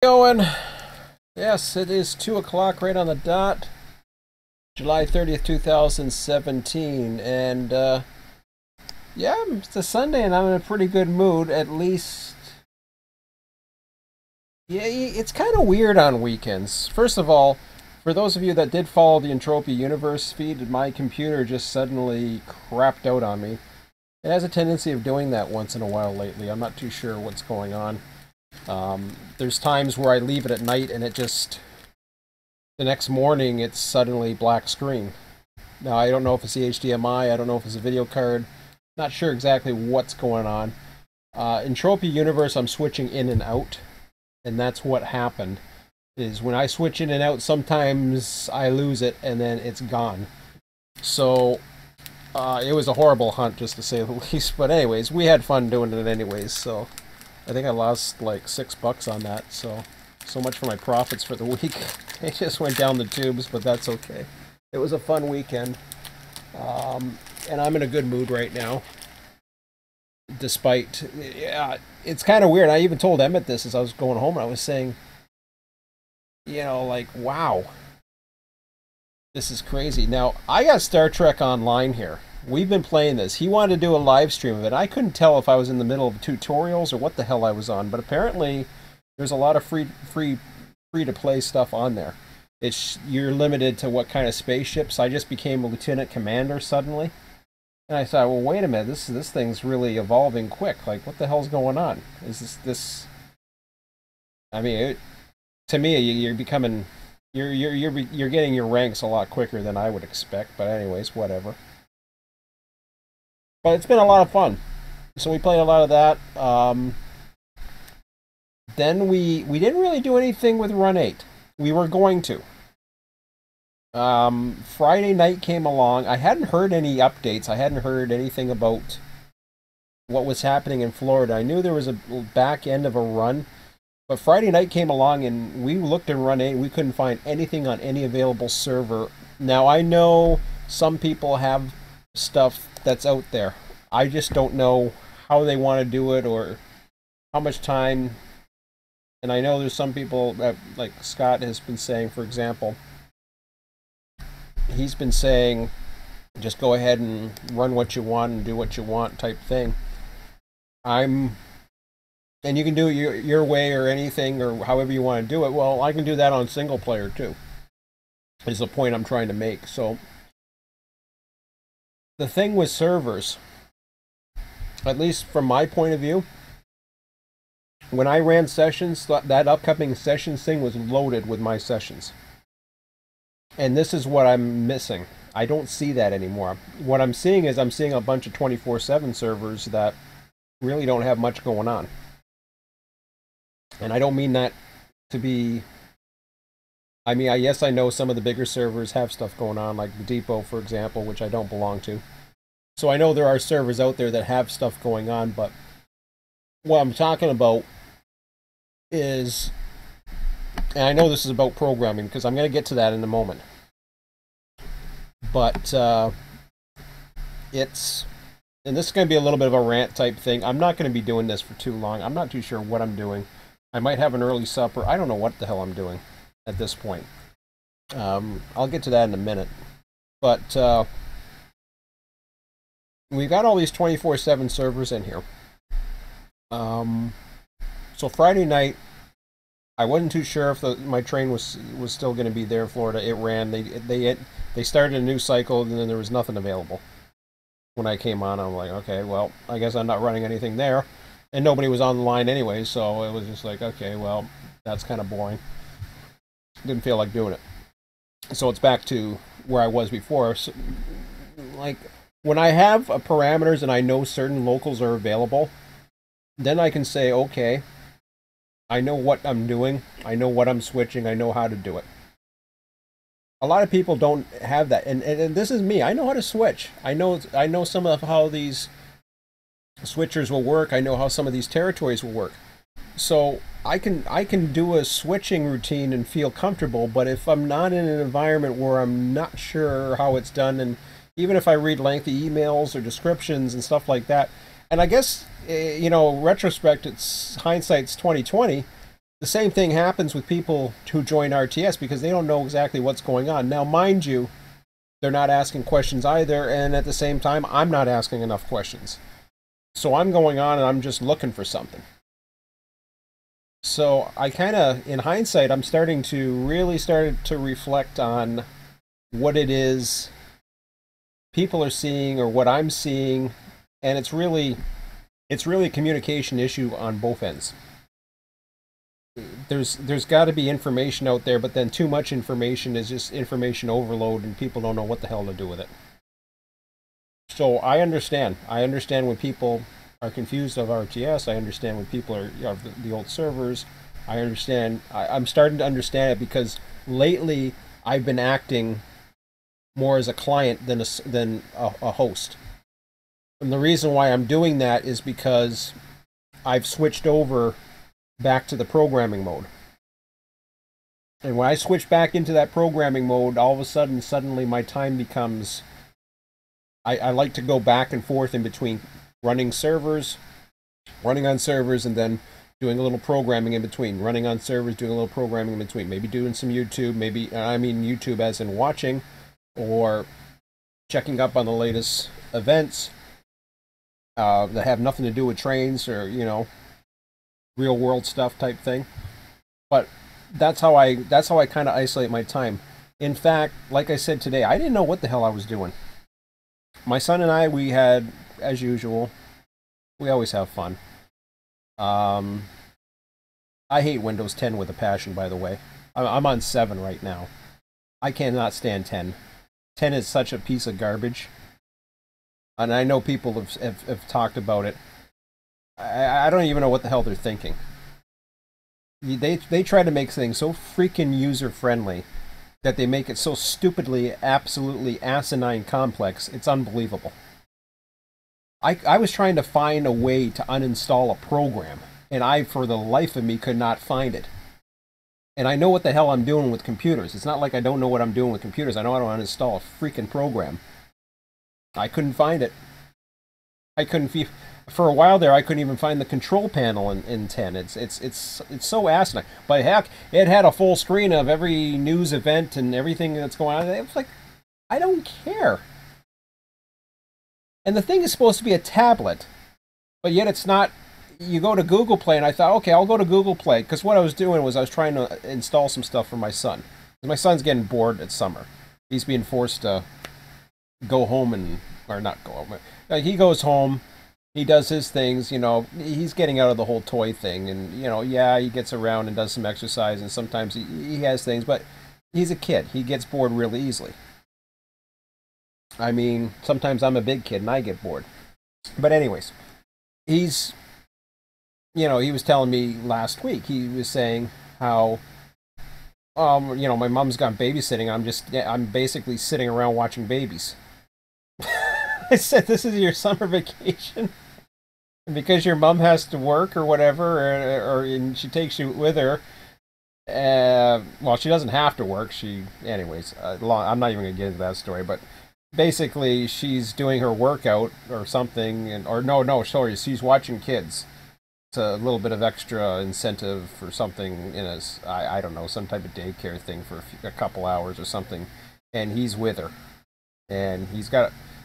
Going. Yes, it is 2 o'clock right on the dot. July 30th, 2017. And, yeah, it's a Sunday and I'm in a pretty good mood, at least. Yeah, it's kind of weird on weekends. First of all, for those of you that did follow the Entropy Universe feed, my computer just suddenly crapped out on me. It has a tendency of doing that once in a while lately. I'm not too sure what's going on. There's times where I leave it at night and it just, the next morning it's suddenly black screen. Now I don't know if it's the HDMI, I don't know if it's a video card, not sure exactly what's going on. Entropy Universe I'm switching in and out, and that's what happened, is when I switch in and out sometimes I lose it and then it's gone. So it was a horrible hunt, just to say the least, but anyways, we had fun doing it anyways, so I think I lost like $6 on that, so much for my profits for the week. It just went down the tubes, but that's okay. It was a fun weekend, and I'm in a good mood right now. Despite, yeah, it's kind of weird. I even told Emmett this as I was going home, and I was saying, you know, like, wow, this is crazy. Now, I got Star Trek Online here. We've been playing this. He wanted to do a live stream of it. I couldn't tell if I was in the middle of tutorials or what the hell I was on, but apparently there's a lot of free to play stuff on there. You're limited to what kind of spaceships. I just became a lieutenant commander suddenly, and I thought, well, wait a minute, this thing's really evolving quick. Like, what the hell's going on? Is this? I mean, to me, you're becoming, you're getting your ranks a lot quicker than I would expect. But anyways, whatever. But it's been a lot of fun. So we played a lot of that. Then we didn't really do anything with Run 8. We were going to. Friday night came along. I hadn't heard any updates. I hadn't heard anything about what was happening in Florida. I knew there was a back end of a run. But Friday night came along and we looked in Run 8. We couldn't find anything on any available server. Now, I know some people have stuff that's out there. I just don't know how they want to do it or how much time. And I know there's some people that, like Scott has been saying, for example, he's been saying just go ahead and run what you want and do what you want type thing. And you can do it your way or anything or however you want to do it. Well, I can do that on single player too, is the point I'm trying to make. So the thing with servers, at least from my point of view, when I ran sessions, that upcoming sessions thing was loaded with my sessions. And this is what I'm missing. I don't see that anymore. What I'm seeing is I'm seeing a bunch of 24/7 servers that really don't have much going on. And I don't mean that to be... I mean, yes, I know some of the bigger servers have stuff going on, like the Depot, for example, which I don't belong to. So I know there are servers out there that have stuff going on, but what I'm talking about is, and I know this is about programming because I'm going to get to that in a moment, but it's, and this is going to be a little bit of a rant type thing. I'm not going to be doing this for too long. I'm not too sure what I'm doing. I might have an early supper. I don't know what the hell I'm doing at this point. I'll get to that in a minute. But we've got all these 24/7 servers in here. So Friday night, I wasn't too sure if my train was still going to be there in Florida. It ran. They started a new cycle, and then there was nothing available. When I came on, I'm like, okay, well, I guess I'm not running anything there, and nobody was on the line anyway. So it was just like, okay, well, that's kind of boring. Didn't feel like doing it. So it's back to where I was before. So, like, when I have parameters and I know certain locals are available, then I can say, okay, I know what I'm doing, I know what I'm switching, I know how to do it. A lot of people don't have that, and this is me. I know how to switch. I know some of how these switchers will work. I know how some of these territories will work. So I can do a switching routine and feel comfortable, but if I'm not in an environment where I'm not sure how it's done, and even if I read lengthy emails or descriptions and stuff like that, and I guess, you know, retrospect, it's hindsight's 2020. The same thing happens with people who join RTS because they don't know exactly what's going on. Now, mind you, they're not asking questions either, and at the same time, I'm not asking enough questions. So I'm going on and I'm just looking for something. So I kind of, in hindsight, I'm starting to really start to reflect on what it is people are seeing or what I'm seeing, and it's really a communication issue on both ends. There's got to be information out there, but then too much information is just information overload, and people don't know what the hell to do with it. So I understand. I understand when people are confused of RTS. I understand when people are, you know, the old servers. I understand. I'm starting to understand it because lately I've been acting more as a client than a host. And the reason why I'm doing that is because I've switched over back to the programming mode. And when I switch back into that programming mode, all of a sudden, suddenly my time becomes... I like to go back and forth in between running on servers, and then doing a little programming in between. Running on servers, doing a little programming in between. Maybe doing some YouTube, YouTube as in watching, or checking up on the latest events that have nothing to do with trains or, you know, real world stuff type thing. But that's how I kind of isolate my time. In fact, like I said today, I didn't know what the hell I was doing. My son and I, we had, as usual, we always have fun. I hate Windows 10 with a passion, by the way. I'm on 7 right now. I cannot stand 10. 10 is such a piece of garbage. And I know people have talked about it. I don't even know what the hell they're thinking. They try to make things so freaking user-friendly that they make it so stupidly, absolutely asinine complex. It's unbelievable. I was trying to find a way to uninstall a program, and I, for the life of me, could not find it. And I know what the hell I'm doing with computers. It's not like I don't know what I'm doing with computers. I know how to uninstall a freaking program. I couldn't find it. For a while there, I couldn't even find the control panel in 10. It's so asinine. But heck, it had a full screen of every news event and everything that's going on. It was like, I don't care. And the thing is supposed to be a tablet, but yet it's not. You go to Google Play, and I thought, okay, I'll go to Google Play, because what I was doing was I was trying to install some stuff for my son. My son's getting bored at summer. He's being forced to go home or not go home. He goes home, he does his things, you know, he's getting out of the whole toy thing, and, you know, yeah, he gets around and does some exercise, and sometimes he has things, but he's a kid. He gets bored really easily. I mean, sometimes I'm a big kid and I get bored. But anyways, he's, you know, he was telling me last week, he was saying how, you know, my mom's gone babysitting. I'm basically sitting around watching babies. I said, this is your summer vacation? Because your mom has to work or whatever, or and she takes you with her. Well, she doesn't have to work. Anyways, I'm not even going to get into that story, but basically she's doing her workout or something, sorry, she's watching kids. It's a little bit of extra incentive for something in I don't know, some type of daycare thing for a couple hours or something, and he's with her. And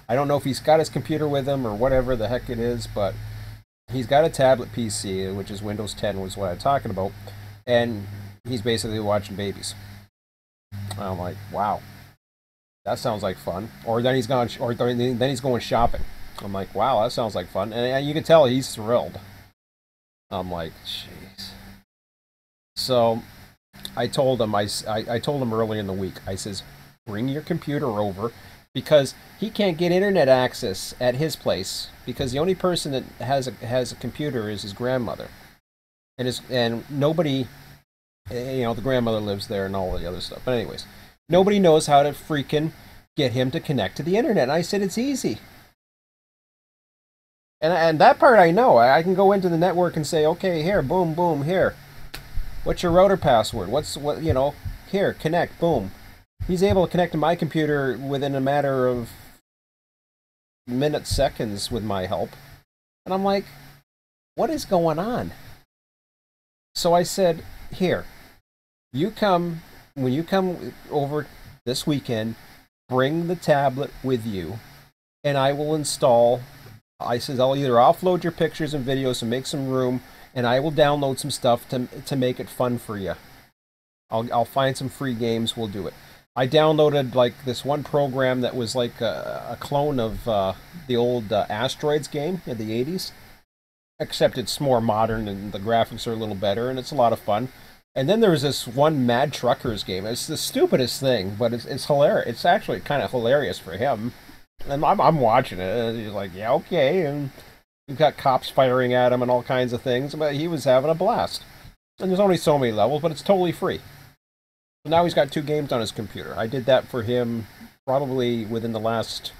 I don't know if he's got his computer with him or whatever the heck it is, but he's got a tablet PC, which is Windows 10 was what I'm talking about, and he's basically watching babies. I'm like, wow, that sounds like fun. Or then he's going shopping. I'm like, wow, that sounds like fun. And you can tell he's thrilled. I'm like, jeez. So I told him, I told him early in the week, I says, bring your computer over, because he can't get internet access at his place, because the only person that has a computer is his grandmother, and nobody, you know, the grandmother lives there and all the other stuff. But anyways, nobody knows how to freaking get him to connect to the internet. And I said, it's easy. And that part I know. I can go into the network and say, okay, here, boom, boom, here. What's your router password? Here, connect, boom. He's able to connect to my computer within a matter of minutes, seconds with my help. And I'm like, what is going on? So I said, here, you come, when you come over this weekend, bring the tablet with you, and I will install. I says, I'll either offload your pictures and videos and make some room, and I will download some stuff to make it fun for you. I'll find some free games. We'll do it. I downloaded like this one program that was like a clone of the old Asteroids game in the 80s, except it's more modern and the graphics are a little better and it's a lot of fun. And then there was this one Mad Truckers game. It's the stupidest thing, but it's hilarious. It's actually kind of hilarious for him. And I'm watching it, and he's like, yeah, okay. And you've got cops firing at him and all kinds of things, but he was having a blast. And there's only so many levels, but it's totally free. So now he's got 2 games on his computer. I did that for him probably within the last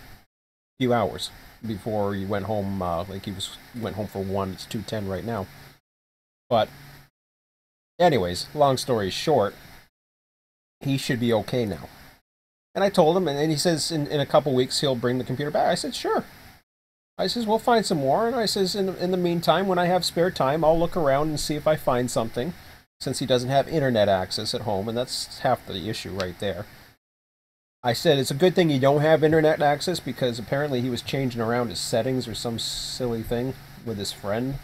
few hours before he went home. Like went home for 1. It's 2:10 right now. But anyways, long story short, he should be okay now. And I told him, and he says in a couple weeks he'll bring the computer back. I said, sure. I says, we'll find some more. And I says, in the meantime, when I have spare time, I'll look around and see if I find something, since he doesn't have internet access at home, and that's half the issue right there. I said, it's a good thing you don't have internet access, because apparently he was changing around his settings or some silly thing with his friend,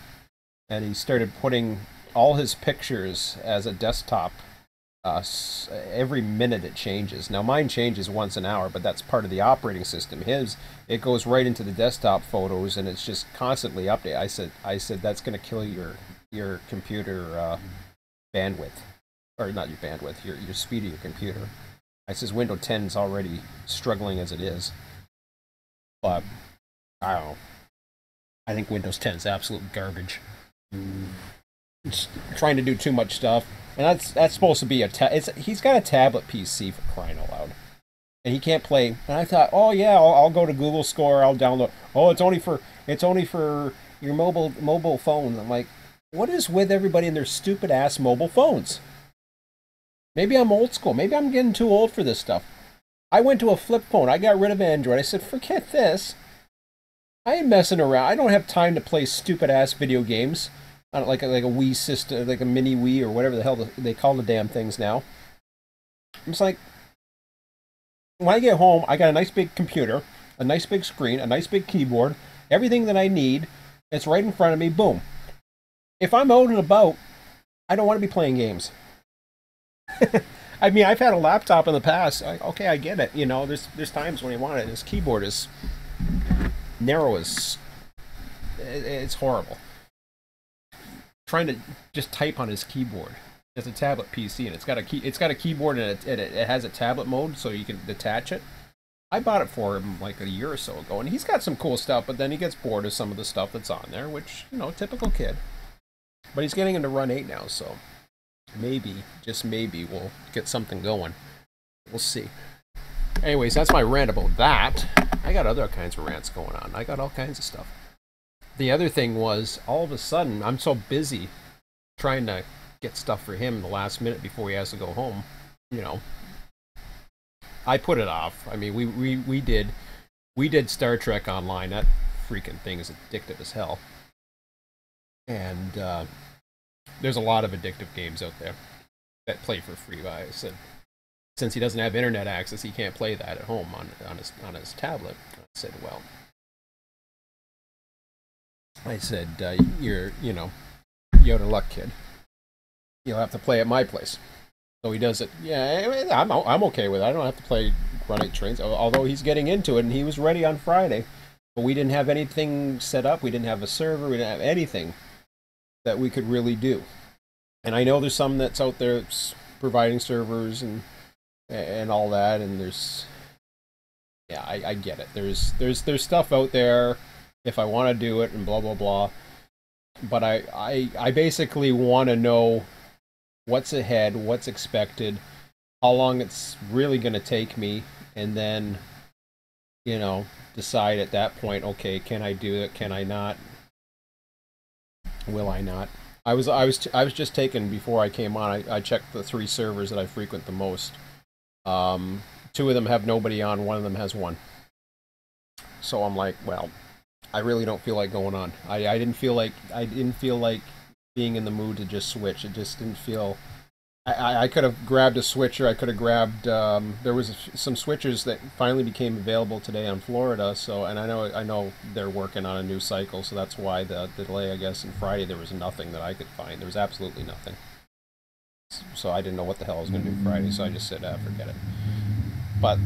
and he started putting all his pictures as a desktop. Every minute it changes. Now mine changes once an hour, but that's part of the operating system. His, it goes right into the desktop photos, and it's just constantly updated. I said that's going to kill your computer bandwidth, or not your bandwidth, your speed of your computer. I says Windows 10 is already struggling as it is, but I don't know. I think Windows 10 is absolute garbage. It's trying to do too much stuff. And that's supposed to be he's got a tablet PC, for crying out loud, and he can't play. And I thought, oh yeah, I'll go to Google Store, I'll download. Oh, it's only for your mobile phones. I'm like, what is with everybody and their stupid ass mobile phones? Maybe I'm old school. Maybe I'm getting too old for this stuff. I went to a flip phone. I got rid of Android. I said, forget this. I ain't messing around. I don't have time to play stupid ass video games. Like a Wii system, like a mini Wii or whatever the hell they call the damn things now. It's like, when I get home, I got a nice big computer, a nice big screen, a nice big keyboard, everything that I need. It's right in front of me. Boom. If I'm out and about, I don't want to be playing games. I mean, I've had a laptop in the past. Okay, I get it. You know, there's times when you want it. This keyboard is narrow as it's horrible. Trying to just type on his keyboard. It's a tablet PC, and it's got a keyboard, and it has a tablet mode, so you can detach it. I bought it for him like a year or so ago, and he's got some cool stuff, but then he gets bored of some of the stuff that's on there, which, you know, typical kid. But he's getting into Run 8 now, so maybe, just maybe, we'll get something going. We'll see. Anyways, that's my rant about that. I got other kinds of rants going on. I got all kinds of stuff. The other thing was, all of a sudden, I'm so busy trying to get stuff for him the last minute before he has to go home. You know, I put it off. I mean, we did Star Trek Online. That freaking thing is addictive as hell. And there's a lot of addictive games out there that play for free. But I said, since he doesn't have internet access, he can't play that at home on his tablet. I said, well, you're out of luck, kid. You'll have to play at my place. So he does it. Yeah, I'm okay with it. I don't have to play Run 8 Trains, although he's getting into it, and he was ready on Friday. But we didn't have anything set up. We didn't have a server. We didn't have anything that we could really do. And I know there's some that's out there that's providing servers and all that, and there's... Yeah, I get it. There's stuff out there if I want to do it and blah blah blah, but I basically want to know what's ahead, what's expected, how long it's really going to take me, and then, you know, decide at that point, okay, can I do it, can I not, will I not? I was just taking, before I came on, I checked the 3 servers that I frequent the most. 2 of them have nobody on, 1 of them has 1. So I'm like, well, I really don't feel like going on. I didn't feel like being in the mood to just switch. It just didn't feel. I could have grabbed a switcher. I could have grabbed. There was some switchers that finally became available today on Florida. So, and I know they're working on a new cycle, so that's why the delay. I guess. And Friday there was nothing that I could find. There was absolutely nothing. So I didn't know what the hell I was going to do Friday. So I just said, forget it. But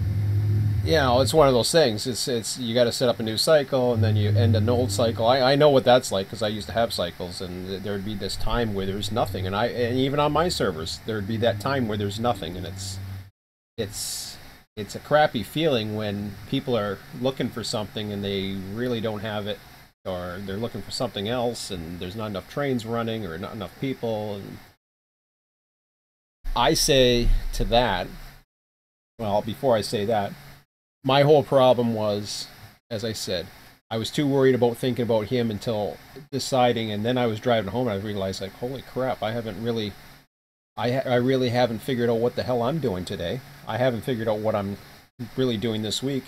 it's one of those things. It's you got to set up a new cycle and then you end an old cycle. I know what that's like because I used to have cycles, and there would be this time where there's nothing, and even on my servers there would be that time where there's nothing, and it's a crappy feeling when people are looking for something and they really don't have it, or they're looking for something else and there's not enough trains running or not enough people. And I say to that, well, before I say that, my whole problem was, as I said, I was too worried about thinking about him until deciding, and then I was driving home and I realized, like, holy crap, I really haven't figured out what the hell I'm doing today. I haven't figured out what I'm really doing this week.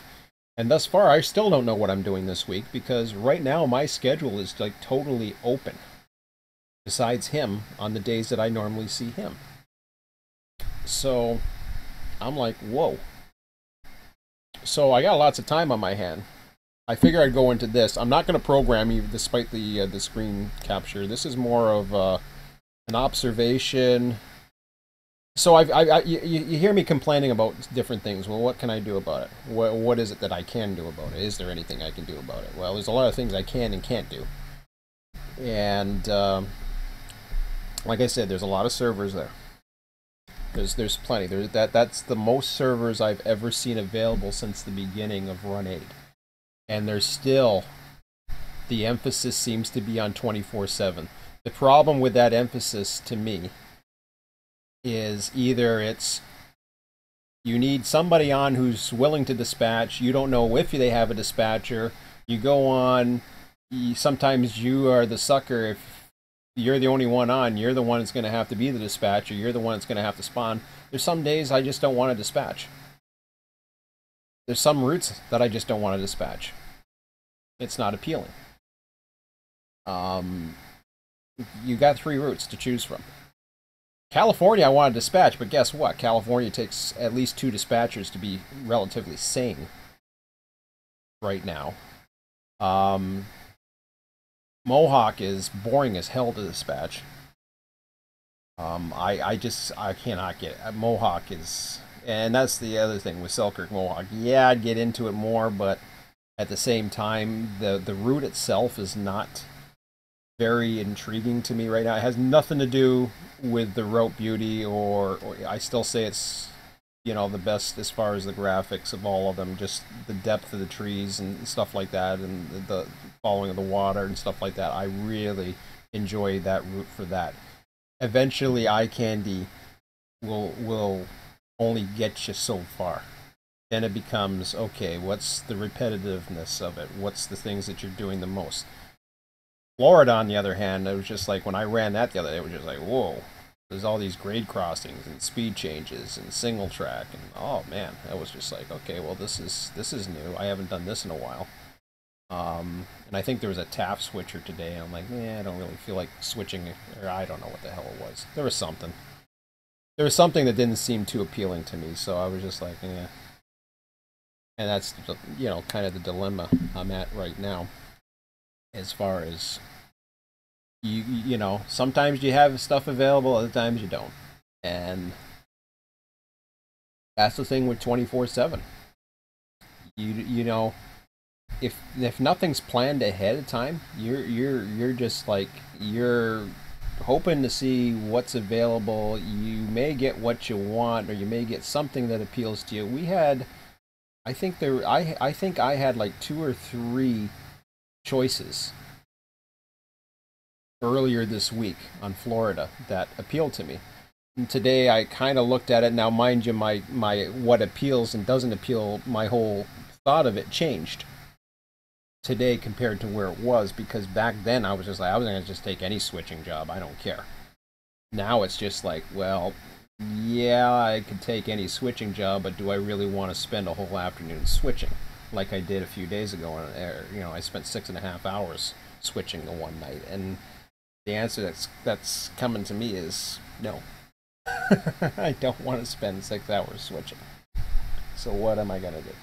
And thus far, I still don't know what I'm doing this week, because right now my schedule is like totally open. Besides him, on the days that I normally see him. So, I'm like, whoa. So I got lots of time on my hand. I figure I'd go into this. I'm not going to program you, despite the screen capture. This is more of an observation. So you hear me complaining about different things. Well, what can I do about it? What is it that I can do about it? Is there anything I can do about it? Well, there's a lot of things I can and can't do. And like I said, there's a lot of servers there. There's plenty. That's the most servers I've ever seen available since the beginning of Run 8. And there's still, the emphasis seems to be on 24/7. The problem with that emphasis to me is either it's you need somebody on who's willing to dispatch, you don't know if they have a dispatcher, you go on, sometimes you are the sucker if you're the only one on, you're the one that's going to have to be the dispatcher, you're the one that's going to have to spawn. There's some days I just don't want to dispatch. There's some routes that I just don't want to dispatch. It's not appealing. You got 3 routes to choose from. California I want to dispatch, but guess what? California takes at least 2 dispatchers to be relatively sane right now. Mohawk is boring as hell to dispatch. I cannot get it. Mohawk is, and that's the other thing with Selkirk Mohawk. Yeah, I'd get into it more, but at the same time, the route itself is not very intriguing to me right now. It has nothing to do with the route beauty, or I still say it's, the best as far as the graphics of all of them, just the depth of the trees and stuff like that, and the following of the water and stuff like that. I really enjoy that route for that. Eventually, eye candy will only get you so far. Then it becomes, okay, what's the repetitiveness of it? What's the things that you're doing the most? Florida, on the other hand, it was just like, when I ran that the other day, it was just like, whoa. There's all these grade crossings and speed changes and single track, and oh man, that was just like, okay, well, this is new. I haven't done this in a while. And I think there was a TAF switcher today, and I'm like, I don't really feel like switching, or I don't know what the hell it was. There was something. There was something that didn't seem too appealing to me, so I was just like, And that's, kind of the dilemma I'm at right now, as far as sometimes you have stuff available, other times you don't. And that's the thing with 24/7. If nothing's planned ahead of time, you're just like, you're hoping to see what's available. You may get what you want, or you may get something that appeals to you. I think I had like 2 or 3 choices earlier this week on Florida that appealed to me. And today I kind of looked at it. Now, mind you, my what appeals and doesn't appeal, my whole thought of it changed today compared to where it was, because back then I was just like, I was going to just take any switching job. I don't care. Now it's just like, well, yeah, I could take any switching job, but do I really want to spend a whole afternoon switching like I did a few days ago? I spent 6.5 hours switching the one night, and The answer that's coming to me is no. I don't want to spend 6 hours switching. So what am I gonna do?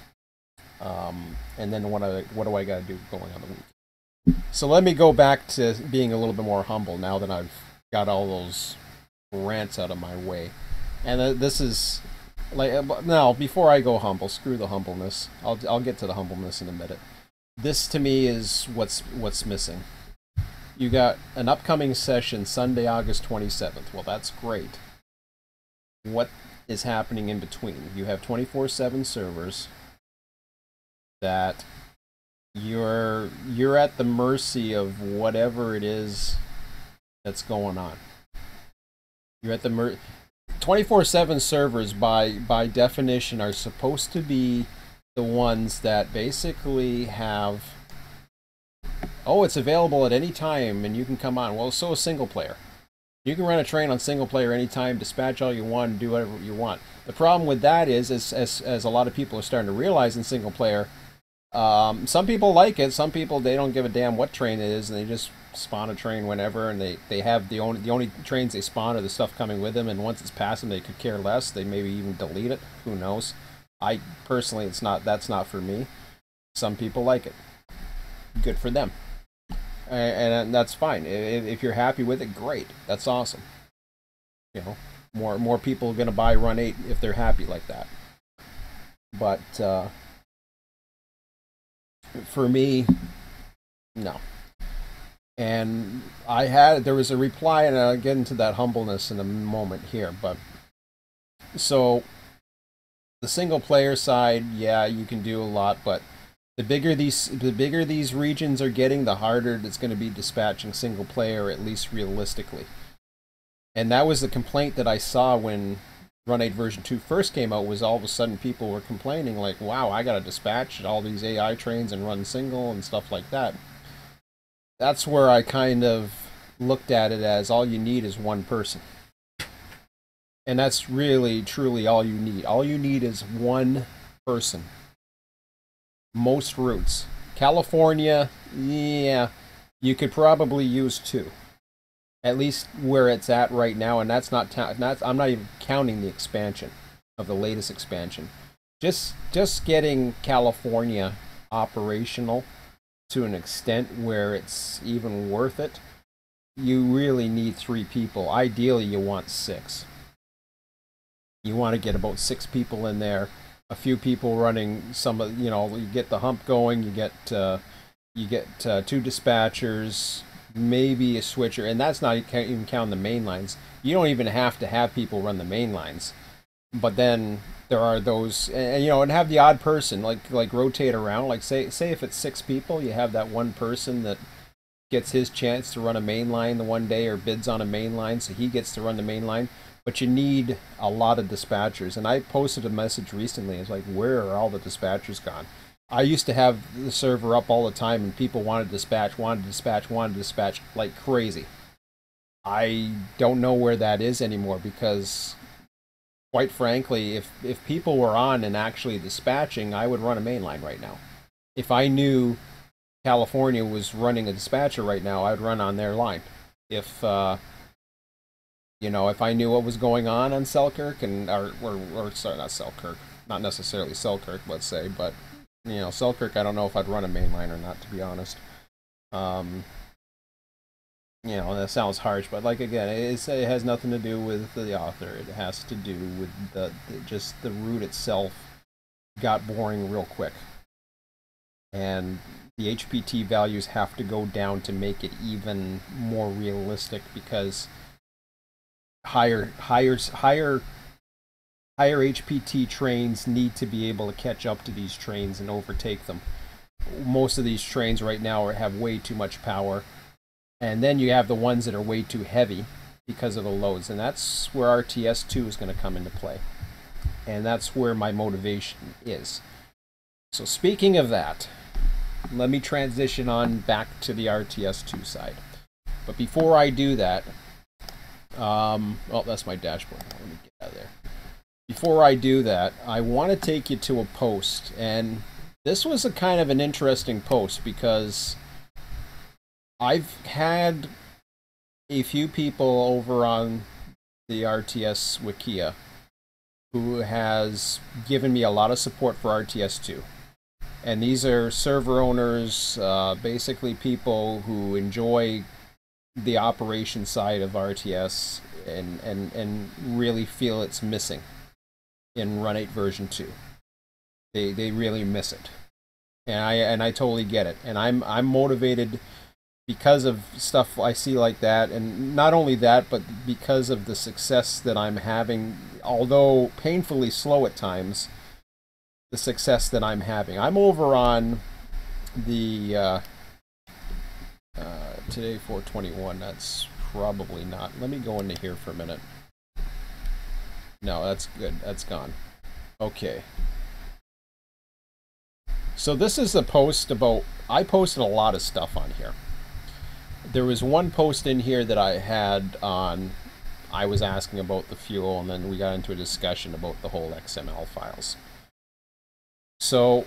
And then what do I gotta do going on the week? So let me go back to being a little bit more humble now that I've got all those rants out of my way. And this is like now before I go humble, screw the humbleness. I'll get to the humbleness in a minute. This to me is what's missing. You got an upcoming session Sunday, August 27th. Well, that's great. What is happening in between? You have 24/7 servers that you're at the mercy of whatever it is that's going on. You're at the 24/7 servers by definition are supposed to be the ones that basically have, oh, it's available at any time and you can come on. Well, so is single player. You can run a train on single player anytime, dispatch all you want, and do whatever you want. The problem with that is, as a lot of people are starting to realize in single player, some people like it. Some people, they don't give a damn what train it is, and they just spawn a train whenever, and they have the only trains they spawn are the stuff coming with them, and once it's past them, they could care less. They maybe even delete it. Who knows? I personally, that's not for me. Some people like it. Good for them. And that's fine. If you're happy with it, great. That's awesome. You know, more people are gonna buy Run 8 if they're happy like that. But for me, no. And there was a reply, and I'll get into that humbleness in a moment here. But so the single player side, yeah, you can do a lot, but the bigger these regions are getting, the harder it's going to be dispatching single player, at least realistically. And that was the complaint that I saw when Run 8 version 2 first came out, was all of a sudden people were complaining like, wow, I got to dispatch all these AI trains and run single and stuff like that. That's where I kind of looked at it as all you need is one person. And that's really, truly all you need. All you need is one person. Most routes. California, yeah, you could probably use 2. At least where it's at right now, and I'm not even counting the expansion of the latest expansion. Just getting California operational to an extent where it's even worth it, you really need 3 people. Ideally, you want 6. You want to get about 6 people in there. A few people running some of, you know, you get the hump going, you get 2 dispatchers, maybe a switcher, and that's not even counting the main lines. You don't even have to have people run the main lines, but then there are those, and you know, and have the odd person like rotate around. Like say if it's 6 people, you have that one person that gets his chance to run a main line the one day, or bids on a main line, so he gets to run the main line. But you need a lot of dispatchers. And I posted a message recently. It's like, where are all the dispatchers gone? I used to have the server up all the time, and people wanted to dispatch like crazy. I don't know where that is anymore, because quite frankly, if people were on and actually dispatching, I would run a main line right now. If I knew California was running a dispatcher right now, I'd run on their line. If you know, if I knew what was going on Selkirk, and or sorry, not Selkirk, not necessarily Selkirk, let's say, but you know, Selkirk, I don't know if I'd run a main line or not, to be honest. You know, that sounds harsh, but like again, it has nothing to do with the author. It has to do with just the route itself got boring real quick, and the HPT values have to go down to make it even more realistic, because higher HPT trains need to be able to catch up to these trains and overtake them. Most of these trains right now have way too much power, and then you have the ones that are way too heavy because of the loads, and that's where RTS 2 is going to come into play, and that's where my motivation is. So speaking of that, let me transition on back to the RTS 2 side. But before I do that, oh, that's my dashboard. Let me get out of there. Before I do that, I want to take you to a post, and this was a kind of an interesting post, because I've had a few people over on the RTS Wikia who has given me a lot of support for RTS2. And these are server owners, basically people who enjoy the operation side of RTS and really feel it's missing in Run 8 version 2. They really miss it. And I totally get it. And I'm motivated because of stuff I see like that, and not only that, but because of the success that I'm having, although painfully slow at times, the success that I'm having. I'm over on the today 421. That's probably not. Let me go into here for a minute. No, that's good. That's gone. Okay. So this is a post about. I posted a lot of stuff on here. There was one post in here that I had on. I was asking about the fuel, and then we got into a discussion about the whole XML files. So,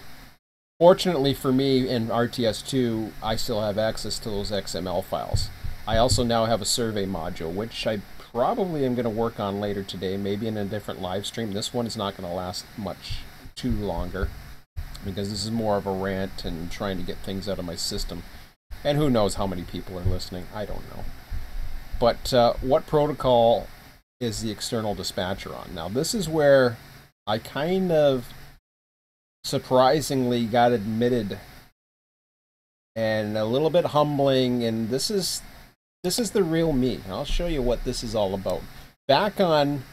fortunately for me in RTS2, I still have access to those XML files. I also now have a survey module, which I probably am going to work on later today, maybe in a different live stream. This one is not going to last much too longer, because this is more of a rant and trying to get things out of my system. And who knows how many people are listening, I don't know. But what protocol is the external dispatcher on? Now this is where I kind of surprisingly got admitted, and a little bit humbling, and this is the real me. I'll show you what this is all about. Back on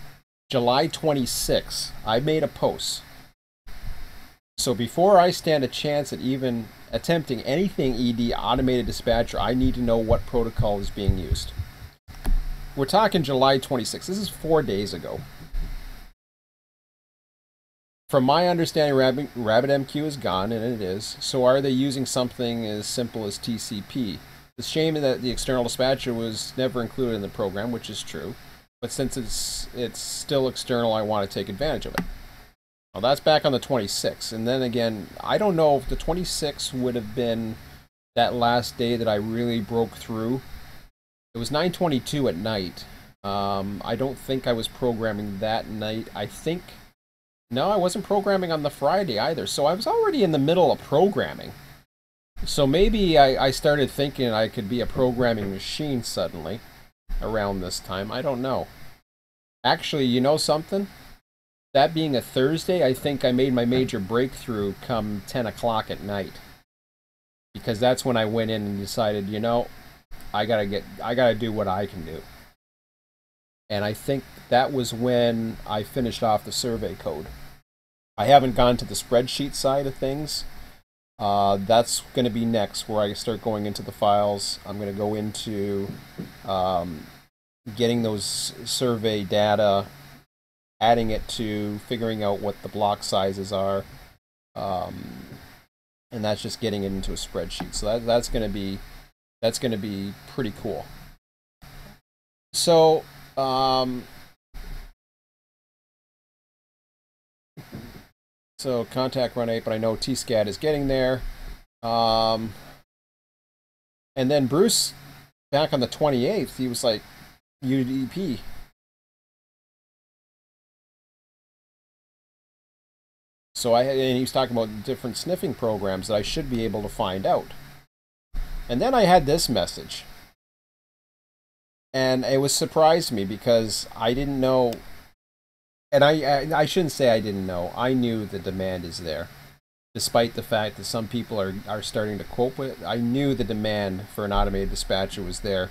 July 26th, I made a post. So before I stand a chance at even attempting anything ED automated dispatcher, I need to know what protocol is being used. We're talking July 26th. This is 4 days ago. From my understanding, RabbitMQ is gone, and it is. So are they using something as simple as TCP? It's a shame that the external dispatcher was never included in the program, which is true. But since it's still external, I want to take advantage of it. Well, that's back on the 26th. And then again, I don't know if the 26th would have been that last day that I really broke through. It was 9:22 at night. I don't think I was programming that night. I think... No, I wasn't programming on the Friday either. So I was already in the middle of programming. So maybe I started thinking I could be a programming machine suddenly around this time. I don't know. Actually, you know something? That being a Thursday, I think I made my major breakthrough come 10 o'clock at night. Because that's when I went in and decided, you know, I gotta do what I can do. And I think that was when I finished off the survey code. I haven't gone to the spreadsheet side of things. That's going to be next, where I start going into the files. I'm going to go into getting those survey data, adding it to figuring out what the block sizes are, and that's just getting it into a spreadsheet. So that's going to be pretty cool. So so contact Run 8, but I know TSCAD is getting there. And then Bruce, back on the 28th, he was like, UDP. So and he was talking about different sniffing programs that I should be able to find out. And then I had this message. And it was surprised me because I didn't know, and I shouldn't say I didn't know. I knew the demand is there. Despite the fact that some people are starting to cope with it, I knew the demand for an automated dispatcher was there.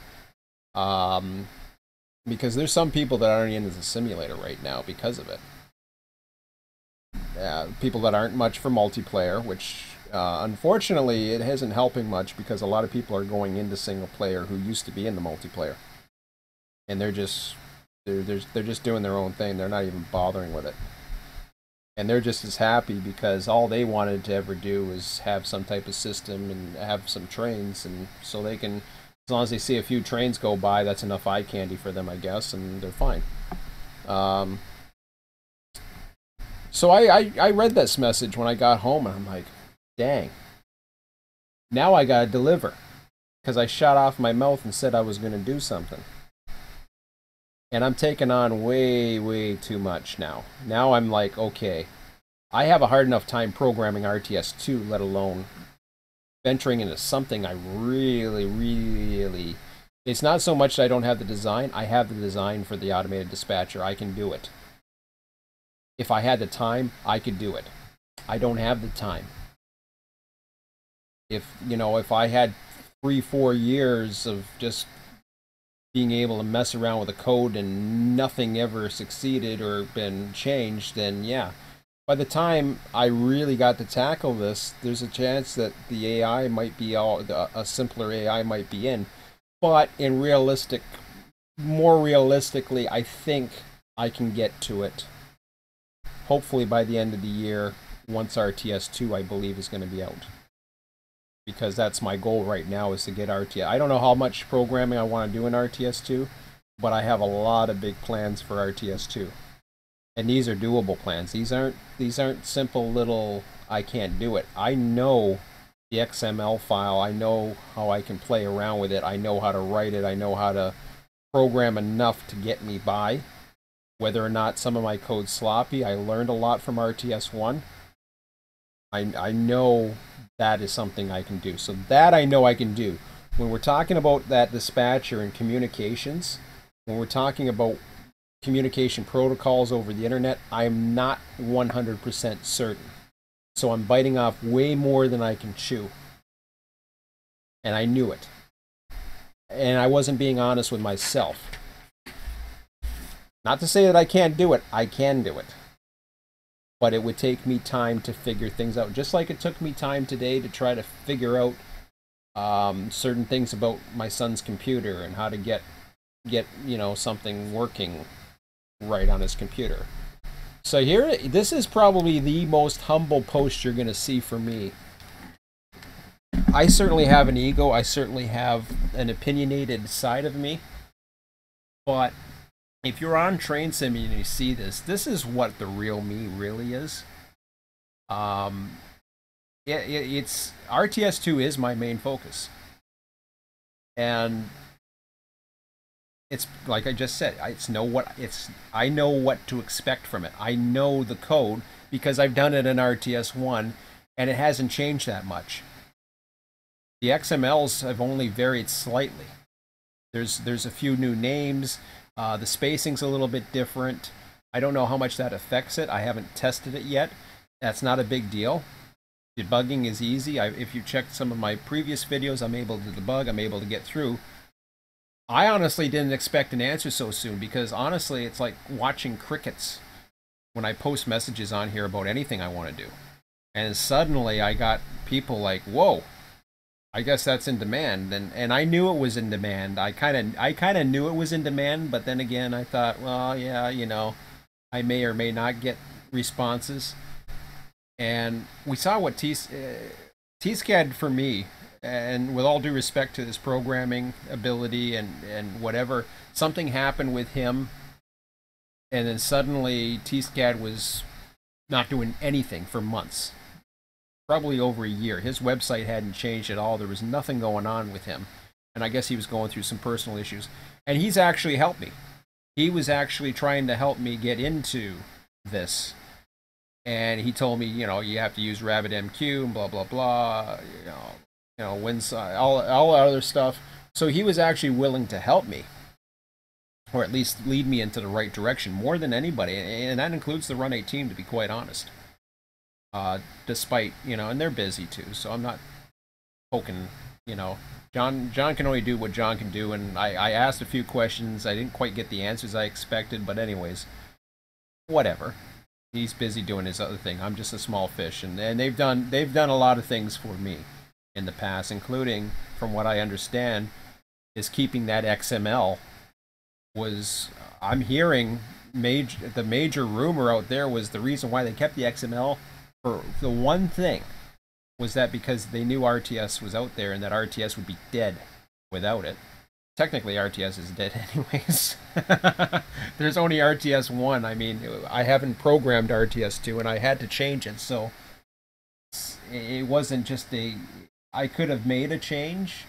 Because there's some people that aren't into the simulator right now because of it. People that aren't much for multiplayer, which unfortunately it isn't helping much because a lot of people are going into single player who used to be in the multiplayer. And they're just doing their own thing. They're not even bothering with it. And they're just as happy because all they wanted to ever do was have some type of system and have some trains, and so they can, as long as they see a few trains go by, that's enough eye candy for them, I guess, and they're fine. So I read this message when I got home, and I'm like, dang. Now I gotta deliver. because I shot off my mouth and said I was going to do something. And I'm taking on way, way too much now. Now I'm like, okay, I have a hard enough time programming RTS 2, let alone venturing into something I really, really... It's not so much that I don't have the design. I have the design for the automated dispatcher. I can do it. If I had the time, I could do it. I don't have the time. If I had 3-4 years of just being able to mess around with the code and nothing ever succeeded or been changed, then yeah. By the time I really got to tackle this, there's a chance that the AI might be a simpler AI might be in. But more realistically, I think I can get to it. Hopefully by the end of the year, once RTS 2, I believe, is going to be out. Because that's my goal right now, is to get RTS. I don't know how much programming I want to do in RTS 2, but I have a lot of big plans for RTS 2. And these are doable plans. These aren't simple little, I can't do it. I know the XML file. I know how I can play around with it. I know how to write it. I know how to program enough to get me by. Whether or not some of my code's sloppy, I learned a lot from RTS 1. I know that is something I can do. So that I know I can do. When we're talking about that dispatcher and communications, when we're talking about communication protocols over the internet, I'm not 100% certain. So I'm biting off way more than I can chew. And I knew it. And I wasn't being honest with myself. Not to say that I can't do it. I can do it. But it would take me time to figure things out. Just like it took me time today to try to figure out certain things about my son's computer and how to get something working right on his computer. So this is probably the most humble post you're going to see from me. I certainly have an ego. I certainly have an opinionated side of me. But if you're on Train Sim and you see this is what the real me really is. It's RTS 2 is my main focus. And it's like I just said, I know what to expect from it. I know the code because I've done it in RTS 1 and it hasn't changed that much. The XMLs have only varied slightly. There's a few new names. The spacing's a little bit different. I don't know how much that affects it. I haven't tested it yet. That's not a big deal. Debugging is easy. If you checked some of my previous videos, I'm able to debug. I'm able to get through. I honestly didn't expect an answer so soon because honestly, it's like watching crickets when I post messages on here about anything I want to do. And suddenly I got people like, whoa, I guess that's in demand. And I knew it was in demand. I kind of knew it was in demand, but then again, I thought, well, yeah, I may or may not get responses. And we saw what T-SCAD for me, and with all due respect to his programming ability and whatever, something happened with him, and then suddenly T-SCAD was not doing anything for months. Probably over a year. His website hadn't changed at all. There was nothing going on with him. And I guess he was going through some personal issues. And he's actually helped me. He was actually trying to help me get into this. And he told me, you have to use RabbitMQ and blah, blah, blah. All other stuff. So he was actually willing to help me. Or at least lead me into the right direction more than anybody. And that includes the Run 8 team, to be quite honest. Despite, and they're busy too, so I'm not poking, John can only do what John can do, and I asked a few questions. I didn't quite get the answers I expected, but anyways, whatever. He's busy doing his other thing. I'm just a small fish, and they've done a lot of things for me in the past, including, from what I understand, is keeping that XML was, I'm hearing the major rumor out there was the reason why they kept the XML for the one thing was that because they knew RTS was out there and that RTS would be dead without it. Technically, RTS is dead anyways. There's only RTS 1. I mean, I haven't programmed RTS 2 and I had to change it, so it wasn't just I could have made a change,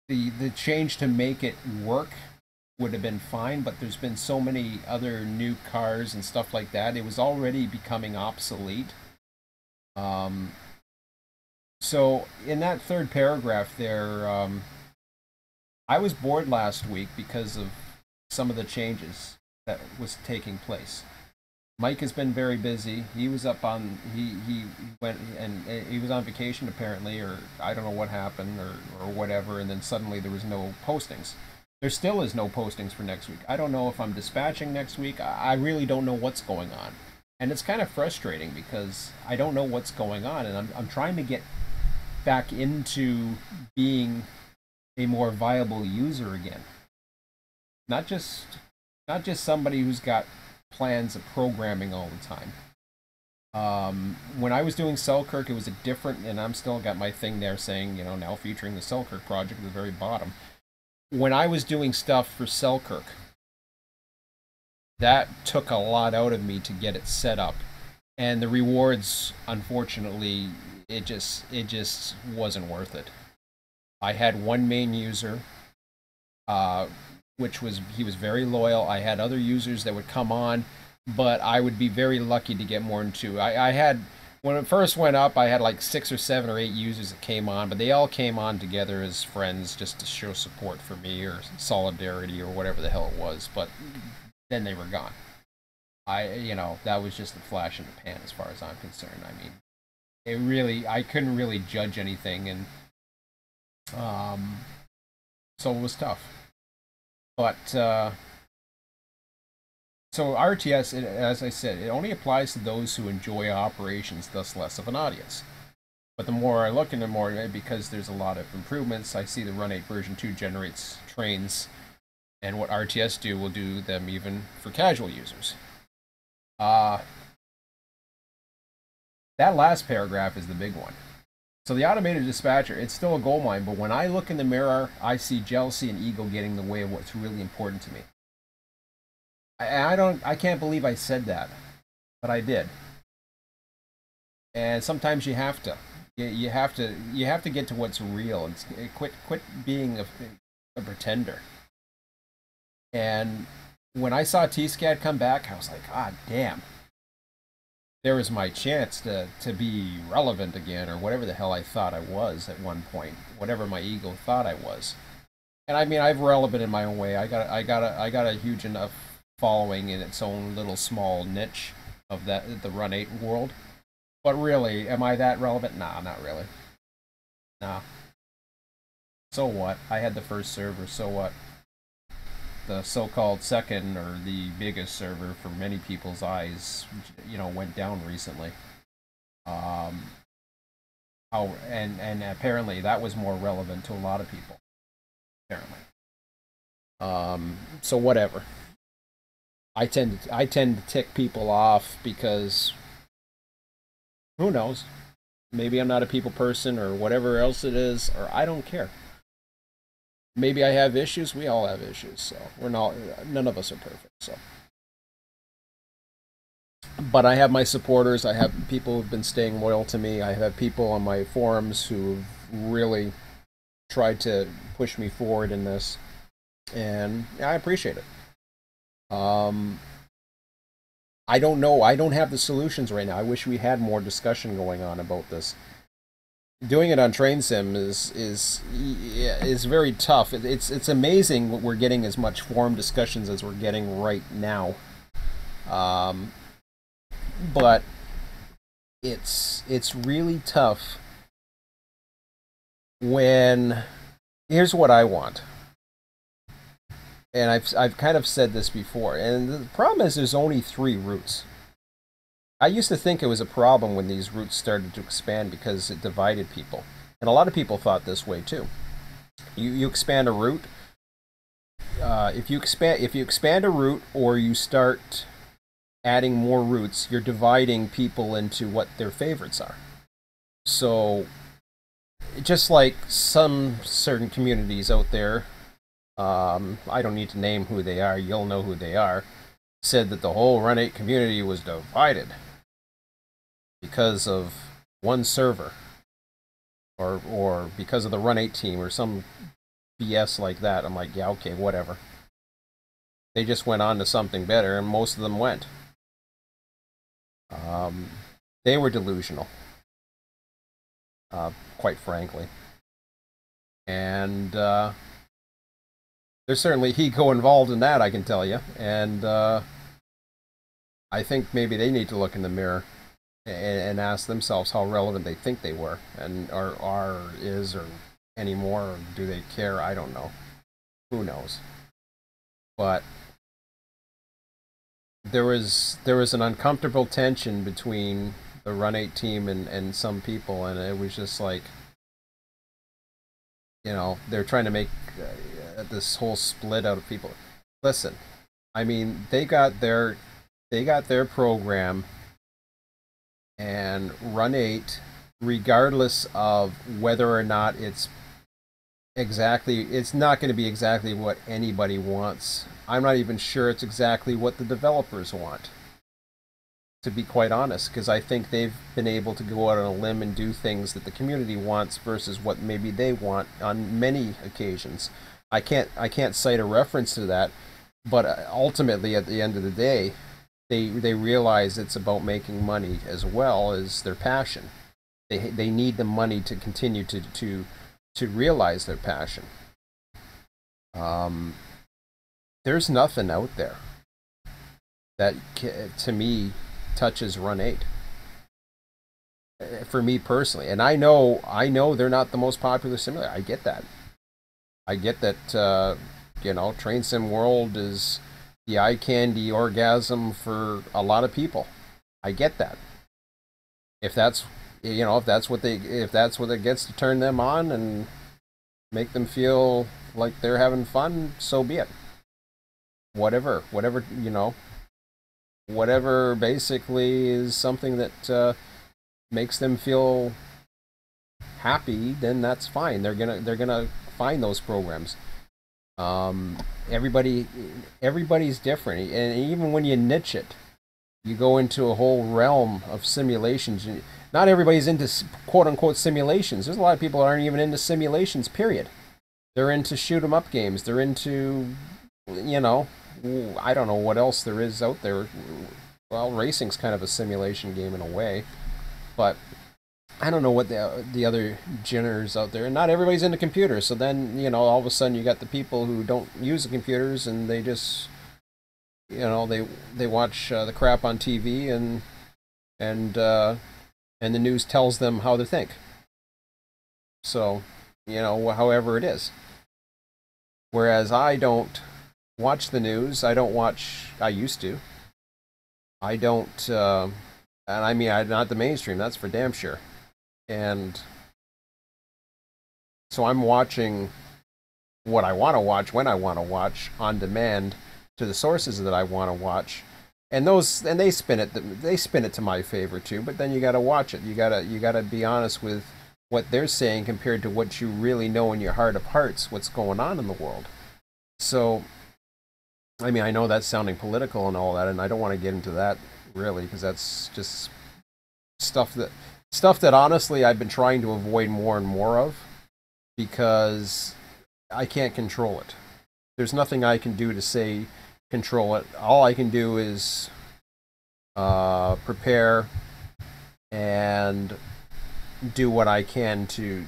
the change to make it work would have been fine, but there's been so many other new cars and stuff like that. It was already becoming obsolete. Um, so in that third paragraph there, I was bored last week because of some of the changes that was taking place. Mike has been very busy. He was up on he went and he was on vacation apparently, or I don't know what happened or whatever, and then suddenly there was no postings. There still is no postings for next week. I don't know if I'm dispatching next week. I really don't know what's going on. And it's kind of frustrating because I don't know what's going on, and I'm trying to get back into being a more viable user again. Not just somebody who's got plans of programming all the time. When I was doing Selkirk, it was a different, and I'm still got my thing there saying, now featuring the Selkirk project at the very bottom. When I was doing stuff for Selkirk, that took a lot out of me to get it set up, and the rewards, unfortunately, it just wasn't worth it. I had one main user, which was he was very loyal. I had other users that would come on, but I would be very lucky to get more than two. I had, when it first went up, I had like 6 or 7 or 8 users that came on, but they all came on together as friends just to show support for me or solidarity or whatever the hell it was. But then they were gone. That was just a flash in the pan as far as I'm concerned. I mean, I couldn't really judge anything, and so it was tough. But so RTS, as I said, it only applies to those who enjoy operations, thus less of an audience. But the more I look into more, because there's a lot of improvements, I see the Run 8 version 2 generates trains, and what RTS do will do them even for casual users. That last paragraph is the big one. So the automated dispatcher, it's still a gold mine, but when I look in the mirror, I see jealousy and ego getting in the way of what's really important to me. I can't believe I said that, but I did. And sometimes you have to. You have to get to what's real and quit being a pretender. And when I saw T-Scat come back, I was like, ah, damn. There was my chance to be relevant again, or whatever the hell I thought I was at one point, whatever my ego thought I was. And I mean, I'm relevant in my own way. I got a huge enough following in its own little small niche of the Run 8 world. But really, am I that relevant? Nah, not really. Nah. So what? I had the first server, so what? The so-called second or the biggest server for many people's eyes, went down recently. And apparently that was more relevant to a lot of people. Apparently. So whatever. I tend to tick people off because who knows? Maybe I'm not a people person or whatever else it is, or I don't care. Maybe I have issues. We all have issues, so none of us are perfect. So, but I have my supporters. I have people who've been staying loyal to me. I have people on my forums who've really tried to push me forward in this, and I appreciate it. I don't know. I don't have the solutions right now. I wish we had more discussion going on about this. Doing it on Train Sim is very tough. It's amazing what we're getting as much forum discussions as we're getting right now. But it's really tough when here's what I want. And I've kind of said this before, and the problem is there's only 3 routes. I used to think it was a problem when these routes started to expand because it divided people. And a lot of people thought this way too. You expand a route, if you expand a route or you start adding more routes, you're dividing people into what their favorites are. So just like some certain communities out there, I don't need to name who they are, you'll know who they are, said that the whole Run 8 community was divided because of one server or because of the Run 8 team or some BS like that, I'm like, yeah, okay, whatever. They just went on to something better, and most of them went. They were delusional, quite frankly. And there's certainly ego involved in that, I can tell you. And I think maybe they need to look in the mirror and ask themselves how relevant they think they were, and are is or anymore, or do they care? I don't know. Who knows? But there was an uncomfortable tension between the Run 8 team and some people, and it was just like, they're trying to make this whole split out of people. Listen, I mean, they got their program, and Run 8, regardless of whether or not it's not going to be exactly what anybody wants. I'm not even sure it's exactly what the developers want, to be quite honest, because I think they've been able to go out on a limb and do things that the community wants versus what maybe they want on many occasions. I can't cite a reference to that, but ultimately at the end of the day, they realize it's about making money as well as their passion. They need the money to continue to realize their passion. There's nothing out there that, to me, touches Run 8 for me personally. And I know they're not the most popular simulator. I get that. I get that. Train Sim World is the eye candy orgasm for a lot of people. I get that. If that's if that's what it gets to turn them on and make them feel like they're having fun, so be it. Whatever basically is something that makes them feel happy, then that's fine. They're gonna find those programs. Everybody's different, and even when you niche it, you go into a whole realm of simulations. Not everybody's into quote unquote simulations. There's a lot of people that aren't even into simulations, period. They're into shoot 'em up games. They're into, I don't know what else there is out there. Well, racing's kind of a simulation game in a way, but I don't know what the other genres out there. And not everybody's into computers. So then, all of a sudden you got the people who don't use the computers, and they just, they watch the crap on TV, and the news tells them how to think. So, however it is. Whereas I don't watch the news. I used to. I don't, and I mean, I'm not the mainstream, that's for damn sure. And so I'm watching what I want to watch when I want to watch on demand to the sources that I want to watch. And they spin it to my favor too, but then you got to watch it. You got to be honest with what they're saying compared to what you really know in your heart of hearts what's going on in the world. So I mean, I know that's sounding political and all that, and I don't want to get into that really, because that's just stuff that honestly I've been trying to avoid more and more of, because I can't control it. There's nothing I can do to say control it. All I can do is prepare and do what I can to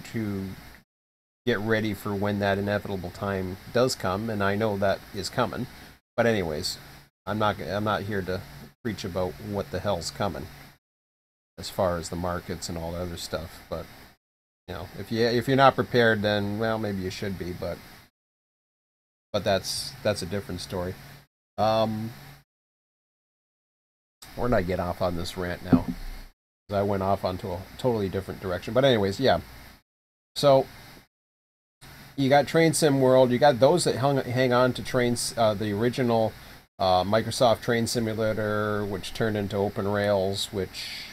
get ready for when that inevitable time does come, and I know that is coming. But anyways, I'm not here to preach about what the hell's coming as far as the markets and all the other stuff. But if you're not prepared, then well, maybe you should be. But that's a different story. Where did I get off on this rant now? I went off onto a totally different direction. But anyways, yeah. So you got Train Sim World. You got those that hang on to the original Microsoft Train Simulator, which turned into OpenRails, which,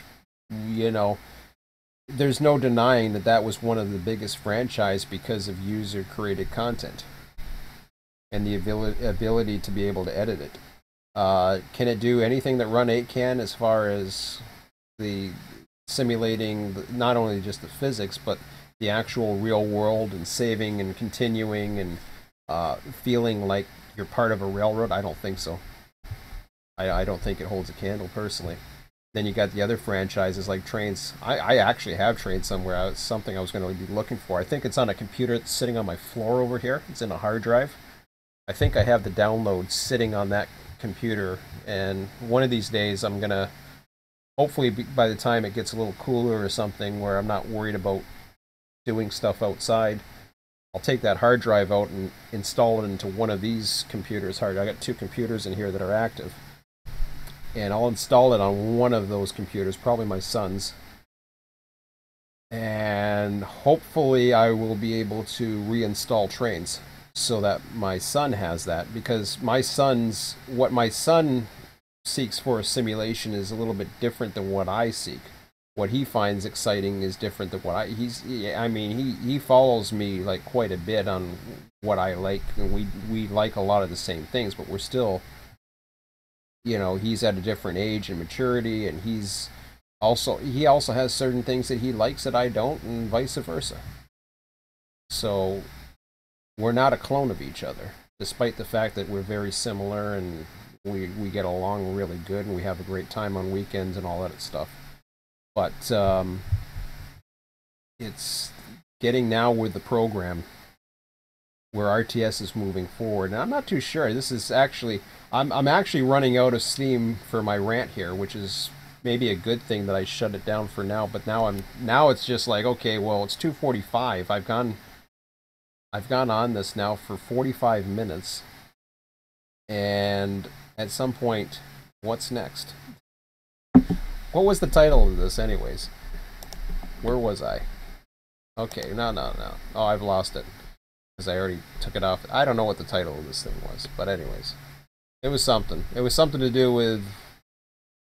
there's no denying that was one of the biggest franchise because of user-created content and the ability to be able to edit it. Can it do anything that Run 8 can as far as the simulating not only just the physics, but the actual real world and saving and continuing and feeling like you're part of a railroad, I don't think so. I don't think it holds a candle personally. Then you got the other franchises like trains. I actually have trains somewhere. It's something I was going to be looking for. I think it's on a computer that's sitting on my floor over here. It's in a hard drive. I think I have the download sitting on that computer, and one of these days I'm going to, hopefully by the time it gets a little cooler or something where I'm not worried about doing stuff outside, I'll take that hard drive out and install it into one of these computers. I got 2 computers in here that are active. And I'll install it on one of those computers, probably my son's. And hopefully I will be able to reinstall trains so that my son has that, because what my son seeks for a simulation is a little bit different than what I seek. What he finds exciting is different than what he follows me like quite a bit on what I like, and we like a lot of the same things, but we're still, he's at a different age and maturity, and he also has certain things that he likes that I don't, and vice versa. So we're not a clone of each other, despite the fact that we're very similar and we get along really good and we have a great time on weekends and all that stuff. But it's getting now with the program where RTS is moving forward, and I'm not too sure. This is actually, I'm actually running out of steam for my rant here, which is maybe a good thing that I shut it down for now. But now it's just like, okay, well, it's 2:45. I've gone on this now for 45 minutes, and at some point, what's next? What was the title of this, anyways? Where was I? Okay, no. Oh, I've lost it because I already took it off. I don't know what the title of this thing was, but anyways, it was something. It was something to do with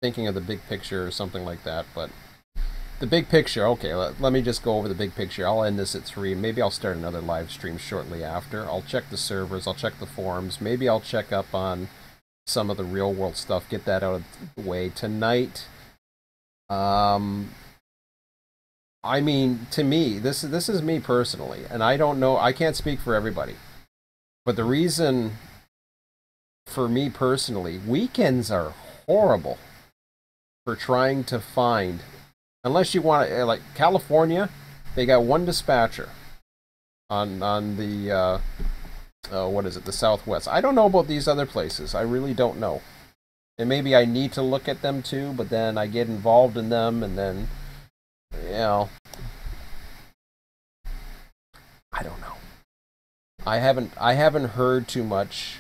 thinking of the big picture or something like that. But the big picture, okay, let me just go over the big picture. I'll end this at 3. Maybe I'll start another live stream shortly after. I'll check the servers. I'll check the forums. Maybe I'll check up on some of the real world stuff. Get that out of the way tonight. I mean, to me, this is me personally, and I don't know, I can't speak for everybody, but the reason for me personally, weekends are horrible for trying to find, unless you want to, like California, they got one dispatcher on the what is it, the Southwest. I don't know about these other places. I really don't know. And maybe I need to look at them too, but then I get involved in them, and then, I don't know. I haven't heard too much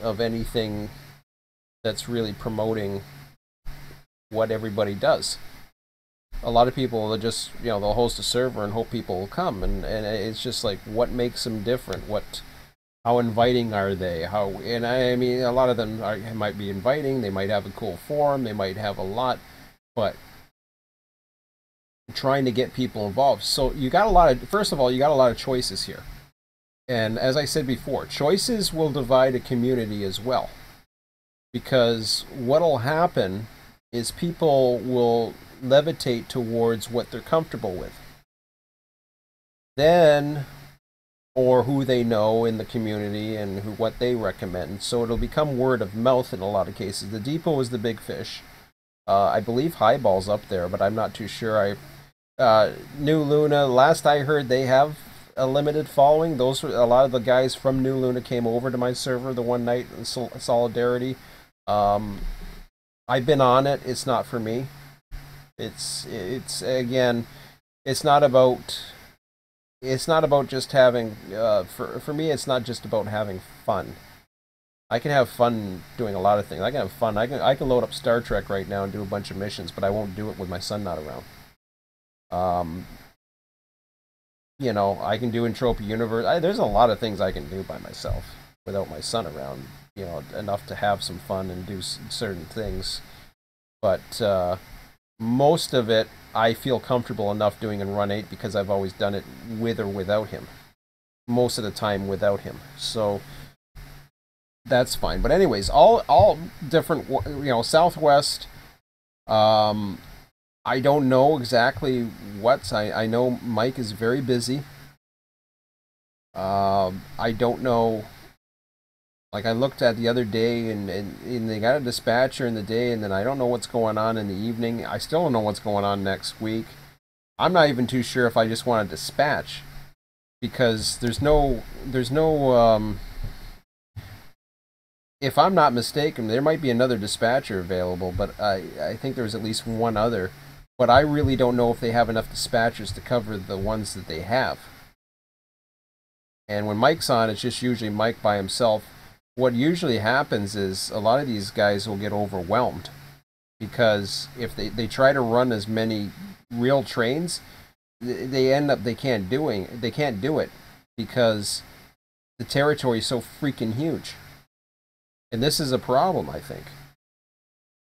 of anything that's really promoting what everybody does. A lot of people are just, they'll host a server and hope people will come, and it's just like, what makes them different? How inviting are they? And I mean, a lot of them might be inviting. They might have a cool forum. They might have a lot, but trying to get people involved. So first of all, you got a lot of choices here. And as I said before, choices will divide a community as well. Because what'll happen is people will levitate towards what they're comfortable with. Then, or who they know in the community and what they recommend. So it'll become word of mouth in a lot of cases. The Depot is the big fish. I believe Highball's up there, but I'm not too sure. New Luna, last I heard, they have a limited following. A lot of the guys from New Luna came over to my server the one night in solidarity. I've been on it. It's not for me. It's again, it's not about just having, for me, it's not just about having fun. I can have fun doing a lot of things. I can have fun. I can load up Star Trek right now and do a bunch of missions, but I won't do it with my son not around. I can do Entropy Universe. There's a lot of things I can do by myself without my son around, enough to have some fun and do certain things. But most of it, I feel comfortable enough doing in Run 8 because I've always done it with or without him. Most of the time without him. So that's fine. But anyways, all different, Southwest, I don't know exactly what. I know Mike is very busy. I don't know. Like I looked at the other day, and they got a dispatcher in the day, and then I don't know what's going on in the evening. I still don't know what's going on next week. I'm not even too sure if I just want to dispatch because there's no. If I'm not mistaken, there might be another dispatcher available, but I think there's at least one other. But I really don't know if they have enough dispatchers to cover the ones that they have. And when Mike's on, it's just usually Mike by himself. What usually happens is a lot of these guys will get overwhelmed because if they try to run as many real trains, they end up they can't do it because the territory is so freaking huge. And this is a problem, I think.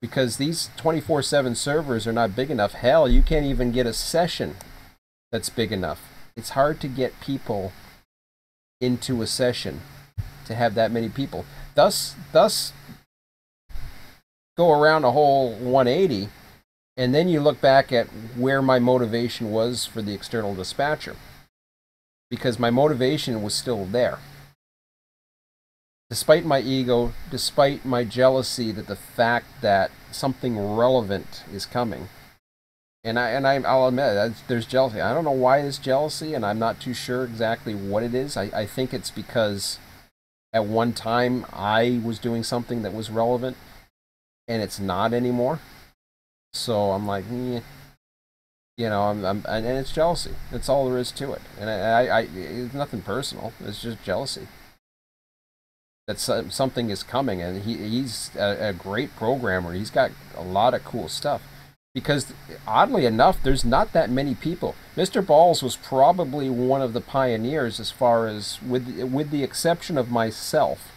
Because these 24/7 servers are not big enough. Hell, you can't even get a session that's big enough. It's hard to get people into a session to have that many people. Thus go around a whole 180, and then you look back at where my motivation was for the external dispatcher. Because my motivation was still there. Despite my ego, despite my jealousy that the fact that something relevant is coming. I'll admit there's jealousy. I don't know why there's jealousy, and I'm not too sure exactly what it is. I think it's because at one time I was doing something that was relevant, and it's not anymore. So I'm like, and it's jealousy. That's all there is to it. And it's nothing personal. It's just jealousy. That something is coming, and he's a great programmer. He's got a lot of cool stuff. Because oddly enough, there's not that many people. Mr. Balls was probably one of the pioneers as far as, with the exception of myself,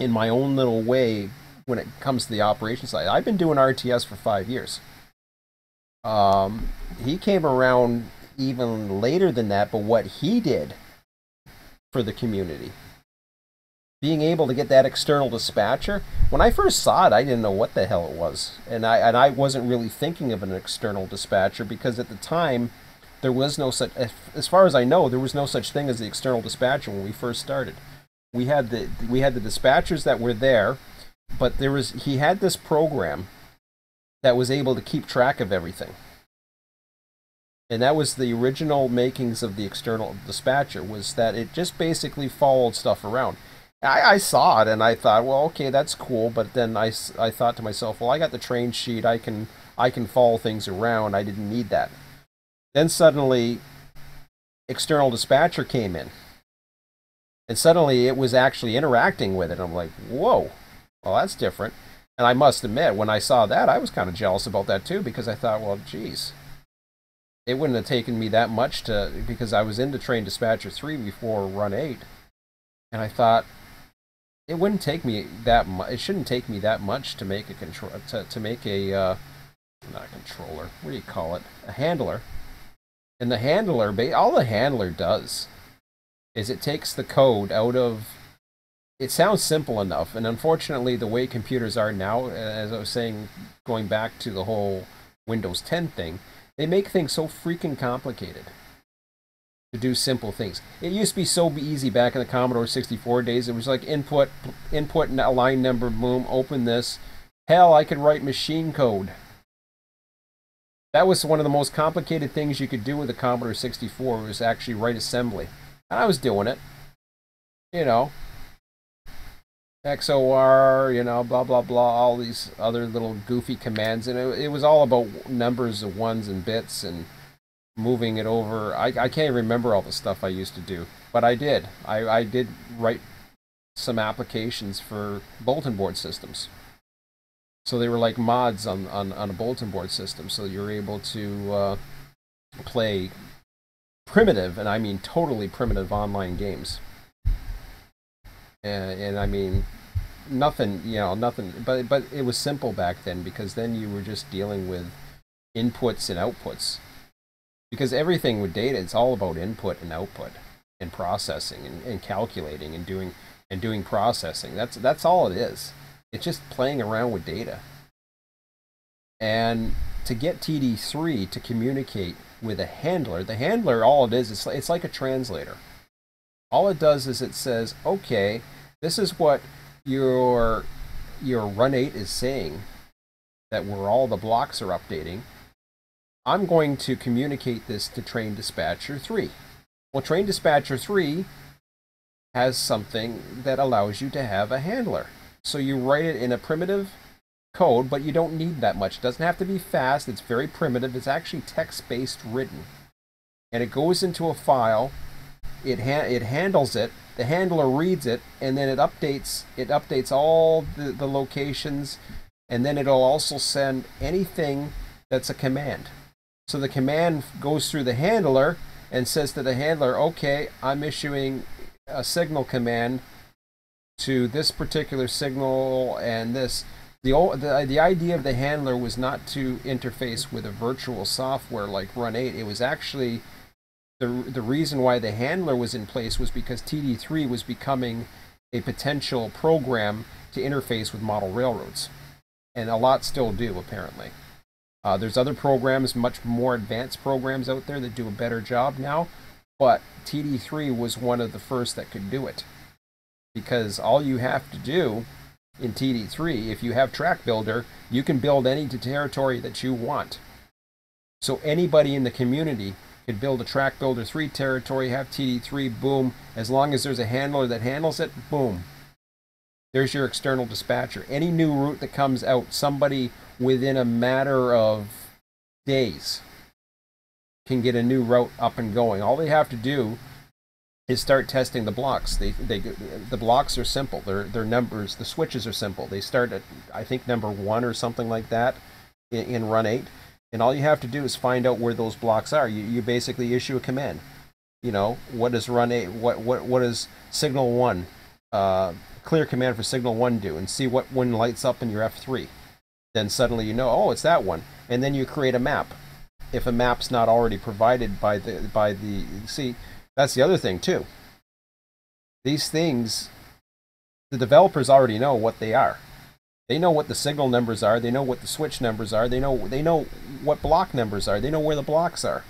in my own little way when it comes to the operations side. I've been doing RTS for 5 years. He came around even later than that, but what he did for the community, being able to get that external dispatcher, when I first saw it, I didn't know what the hell it was. And I wasn't really thinking of an external dispatcher because at the time, there was no such, as far as I know, there was no such thing as the external dispatcher when we first started. We had the dispatchers that were there, but he had this program that was able to keep track of everything. And that was the original makings of the external dispatcher, was that it just basically followed stuff around. I saw it and I thought, well, okay, that's cool. But then I thought to myself, well, I got the train sheet. I can follow things around. I didn't need that. Then suddenly, external dispatcher came in, and suddenly it was actually interacting with it. I'm like, whoa, well, that's different. And I must admit, when I saw that, I was kind of jealous about that too, because I thought, well, geez, it wouldn't have taken me that much because I was into Train Dispatcher 3 before Run 8, and I thought, it wouldn't take me that much. It shouldn't take me that much to make a control to make a not a controller. What do you call it? A handler. And the handler, all the handler does is it takes the code out of. It sounds simple enough, and unfortunately, the way computers are now, as I was saying, going back to the whole Windows 10 thing, they make things so freaking complicated to do simple things. It used to be so easy back in the Commodore 64 days. It was like input a line number, boom, open this. Hell, I could write machine code. That was one of the most complicated things you could do with the Commodore 64, was actually write assembly. And I was doing it. XOR, blah, blah, blah, all these other little goofy commands. And it was all about numbers of ones and bits and moving it over. I can't remember all the stuff I used to do, but I did. I did write some applications for bulletin board systems. So they were like mods on a bulletin board system, so you're able to play primitive, and I mean totally primitive online games. And I mean, nothing, but it was simple back then, because then you were just dealing with inputs and outputs. Because everything with data, it's all about input and output and processing and calculating and doing processing. That's all it is. It's just playing around with data. And to get TD3 to communicate with a handler, the handler, all it is, it's like a translator. All it does is it says, okay, this is what your run 8 is saying, that where all the blocks are updating. I'm going to communicate this to train dispatcher 3. Well, train dispatcher 3 has something that allows you to have a handler. So you write it in a primitive code, but you don't need that much. It doesn't have to be fast. It's very primitive. It's actually text-based written. And it goes into a file. It handles it. The handler reads it, and then it updates all the locations, and then it'll also send anything that's a command. So the command goes through the handler and says to the handler, okay, I'm issuing a signal command to this particular signal and this. The idea of the handler was not to interface with a virtual software like Run 8. It was actually the reason why the handler was in place was because TD3 was becoming a potential program to interface with model railroads. And a lot still do, apparently. There's other programs, much more advanced programs out there that do a better job now, but TD3 was one of the first that could do it. Because all you have to do in TD3, if you have Track Builder, you can build any territory that you want. So anybody in the community could build a Track Builder 3 territory, have TD3, boom. As long as there's a handler that handles it, boom. There's your external dispatcher. Any new route that comes out, somebody within a matter of days can get a new route up and going. All they have to do is start testing the blocks. The blocks are simple. Their numbers, the switches are simple. They start at, I think, number 1 or something like that in Run 8. And all you have to do is find out where those blocks are. You basically issue a command. You know, what does Run 8, what does Signal 1, clear command for Signal 1 do? And see what one lights up in your F3. Then suddenly you know, oh, it's that one. And then you create a map. If a map's not already provided by the see, that's the other thing too. These things, the developers already know what they are. They know what the signal numbers are. They know what the switch numbers are. They know what block numbers are. They know where the blocks are.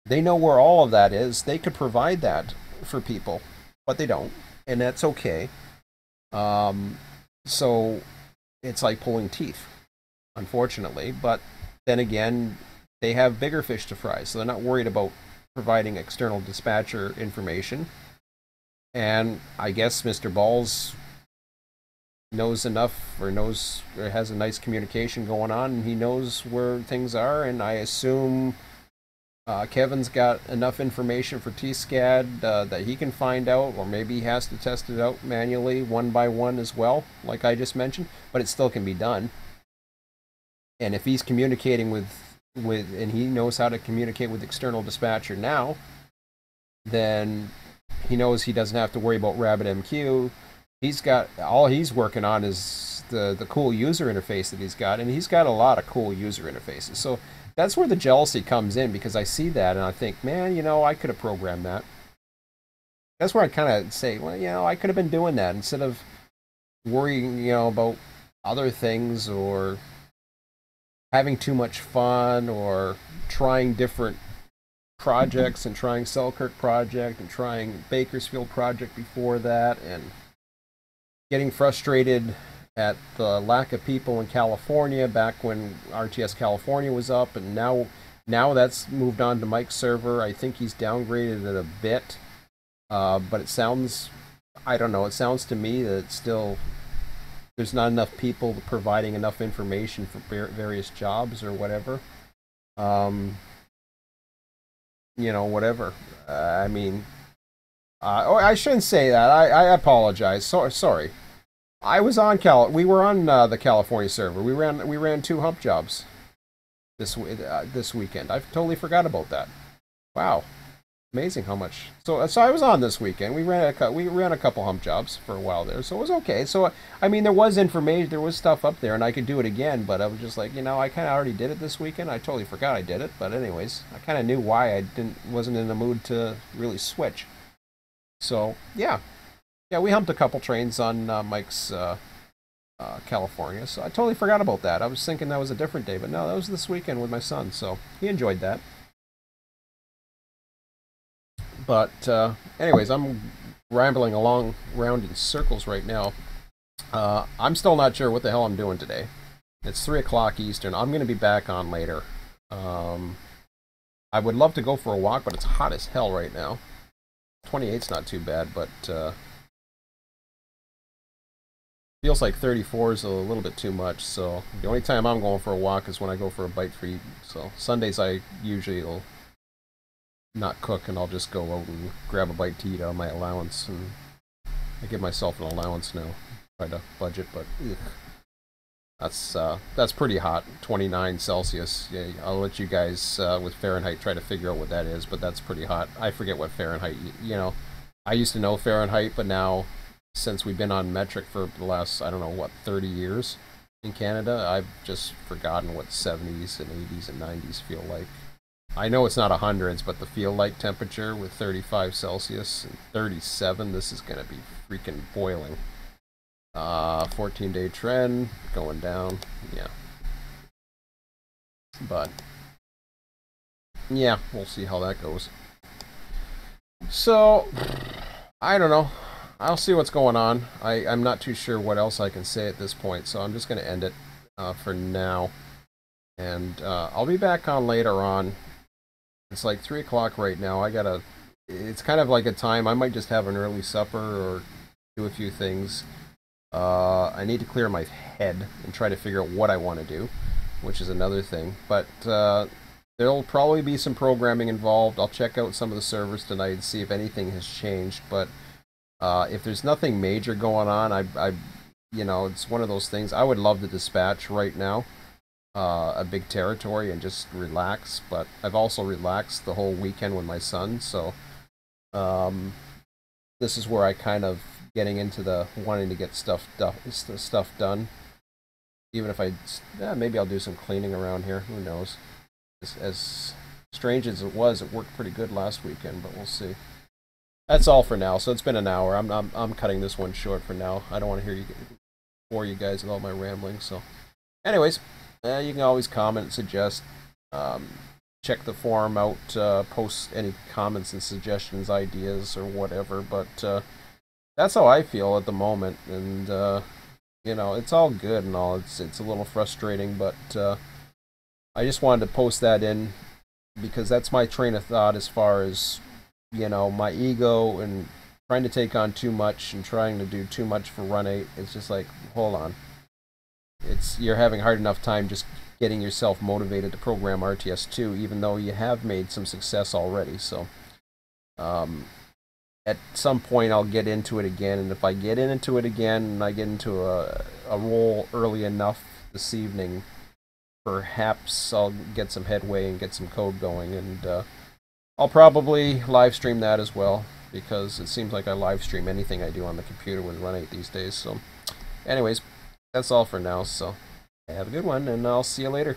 They know where all of that is. They could provide that for people, but they don't, and that's okay. So it's like pulling teeth, unfortunately. But then again, they have bigger fish to fry, so they're not worried about providing external dispatcher information. And I guess Mr. Balls knows enough, or has a nice communication going on, and he knows where things are. And I assume Kevin's got enough information for TSCAD that he can find out, or maybe he has to test it out manually one by one as well, like I just mentioned, but it still can be done. And if he's communicating with and he knows how to communicate with external dispatcher now, then he knows he doesn't have to worry about RabbitMQ. He's got, all he's working on is the cool user interface that he's got, and he's got a lot of cool user interfaces. So that's where the jealousy comes in, because I see that and I think, man, you know, I could have programmed that. That's where I kind of say, well, you know, I could have been doing that instead of worrying, you know, about other things, or having too much fun, or trying different projects, and trying Selkirk project and trying Bakersfield project before that, and getting frustrated at the lack of people in California back when RTS California was up, and now that's moved on to Mike's server. I think he's downgraded it a bit, but it sounds, I don't know, it sounds to me that it's still, there's not enough people providing enough information for various jobs or whatever. You know, whatever. I mean, I shouldn't say that. I apologize. Sorry. I was on we were on the California server. We ran 2 hump jobs this weekend. I totally forgot about that. Wow, amazing how much. So I was on this weekend. We ran a couple hump jobs for a while there, so it was okay. So I mean, there was information, there was stuff up there, and I could do it again. But I was just like, you know, I kind of already did it this weekend. I totally forgot I did it. But anyways, I kind of knew why I wasn't in the mood to really switch. So yeah. Yeah, we humped a couple trains on Mike's California. So I totally forgot about that. I was thinking that was a different day, but no, that was this weekend with my son. So he enjoyed that. But anyways, I'm rambling along around in circles right now. I'm still not sure what the hell I'm doing today. It's 3 o'clock Eastern. I'm going to be back on later. I would love to go for a walk, but it's hot as hell right now. 28's not too bad, but feels like 34 is a little bit too much. So the only time I'm going for a walk is when I go for a bite for eating. So Sundays I usually will not cook, and I'll just go out and grab a bite to eat out of my allowance. And I give myself an allowance now. Try to budget, but ugh. That's pretty hot, 29 Celsius. Yeah, I'll let you guys with Fahrenheit try to figure out what that is, but that's pretty hot. I forget what Fahrenheit, you know, I used to know Fahrenheit, but now, since we've been on metric for the last, I don't know, what, 30 years in Canada, I've just forgotten what 70s and 80s and 90s feel like. I know it's not hundreds, but the feel like temperature with 35 Celsius and 37, this is going to be freaking boiling. 14-day trend going down, yeah. But yeah, we'll see how that goes. So I don't know. I'll see what's going on. I'm not too sure what else I can say at this point, so I'm just going to end it for now. And I'll be back on later on. It's like 3 o'clock right now. It's kind of like a time I might just have an early supper or do a few things. I need to clear my head and try to figure out what I want to do, which is another thing. But there'll probably be some programming involved. I'll check out some of the servers tonight and see if anything has changed. But if there's nothing major going on, you know, it's one of those things. I would love to dispatch right now a big territory and just relax. But I've also relaxed the whole weekend with my son, so this is where I kind of getting into the wanting to get stuff done. Even if maybe I'll do some cleaning around here. Who knows? As strange as it was, it worked pretty good last weekend, but we'll see. That's all for now. So it's been an hour. I'm cutting this one short for now. I don't want to bore you guys with all my rambling. So, anyways, you can always comment, suggest, check the forum out, post any comments and suggestions, ideas, or whatever. But that's how I feel at the moment, and you know, it's all good and all. It's a little frustrating, but I just wanted to post that in because that's my train of thought as far as, you know, my ego and trying to take on too much and trying to do too much for Run 8. It's just like, hold on. You're having a hard enough time just getting yourself motivated to program RTS 2, even though you have made some success already. So at some point I'll get into it again, and if I get into it again and I get into a role early enough this evening, perhaps I'll get some headway and get some code going, and I'll probably live stream that as well, because it seems like I live stream anything I do on the computer with Run 8 these days. So anyways, that's all for now, so have a good one, and I'll see you later.